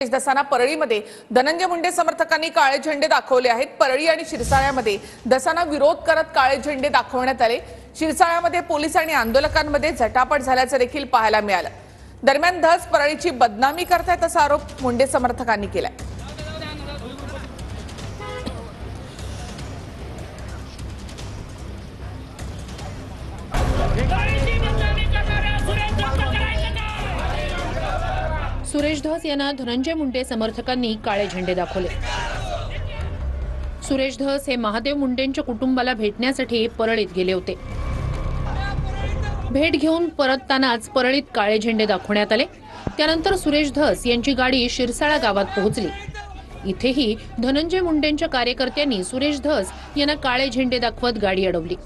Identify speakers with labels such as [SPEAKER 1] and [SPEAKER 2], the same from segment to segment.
[SPEAKER 1] दसाना परळीमध्ये धनंजय मुंडे समर्थकांनी काळे झेंडे दाखवले आहेत। परळी आणि शिरसाळ्यामध्ये दसाना विरोध करत काळे झेंडे दाखवण्यात आले। शिरसाळ्यामध्ये पोलीस आणि आंदोलकांमध्ये झटापट झाल्याचे देखील पाहायला मिळालं। दरम्यान धस परळीची बदनामी करतायत असा आरोप मुंडे समर्थकांनी केलाय।
[SPEAKER 2] सुरेश धस यांना धनंजय मुंडे समर्थकांनी काळे झेंडे दाखवले। सुरेश धस हे महादेव मुंडेंच्या कुटुंबाला भेटण्यासाठी परळीत गेले होते। भेट घेऊन परततानाच परळीत काळे झेंडे दाखवण्यात आले। त्यानंतर सुरेश धस यांची गाडी शिरसाळा गावात पोहोचली। इथेही धनंजय मुंडेंच्या कार्यकर्त्यांनी सुरेश धस यांना काळे झेंडे दाखवत गाडी अडवली।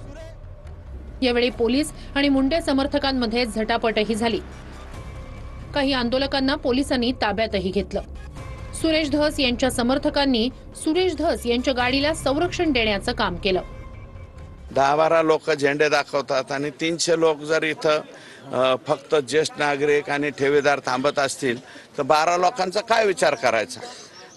[SPEAKER 2] यावेळी पोलीस आणि मुंडे समर्थकांमध्ये झटापटही झाली। काही आंदोलकांना पोलिसांनी ताब्यातही घेतलं। सुरेश धस यांच्या समर्थकांनी सुरेश धस यांच्या गाडीला संरक्षण देण्याचं काम केलं।
[SPEAKER 3] 10-12 लोक झेंडे दाखवतात आणि 300 लोक जर इथं फक्त ज्येष्ठ नागरिक आणि ठेवीदार थांबत असतील तर 12 लोकांचा काय विचार करायचा।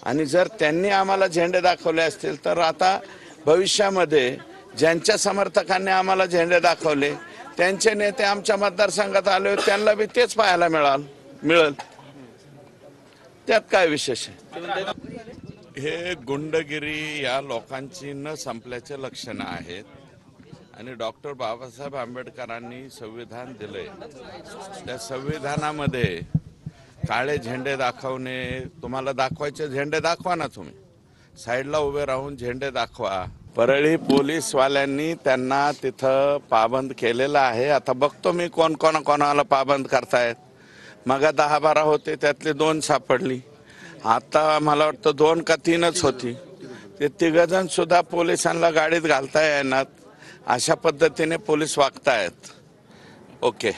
[SPEAKER 3] आणि जर त्यांनी आम्हाला झेंडे दाखवले असतील तर आता भविष्यामध्ये ज्यांच्या समर्थकांनी आम्हाला झेंडे दाखवले त्यांचे नेते आमच्या मतदारसंघात आले त्यांना बी तेच पाहायला मिळेल। त्यात काय विशेष आहे? हे गुंडगिरी या लोकांची न संपल्याचे लक्षण आहेत। आणि डॉक्टर बाबासाहेब आंबेडकरांनी संविधान दिले, त्या संविधानामध्ये काळे झेंडे दाखवणे, तुम्हाला दाखवायचे झेंडे दाखवा ना, तुम्ही साईडला उभे राहून झेंडे दाखवा। परळी पोलीसवाल्यांनी त्यांना तिथं पाबंद केलेला आहे। आता बघतो मी कोणाला पाबंद करतायत। मग 10-12 होते, त्यातले 2 सापडली। आता मला वाटतं 2 का 3च होती। ते 3 जण सुद्धा पोलिसांना गाडीत घालता येणार अशा पद्धतीने पोलीस वागतायत। ओके।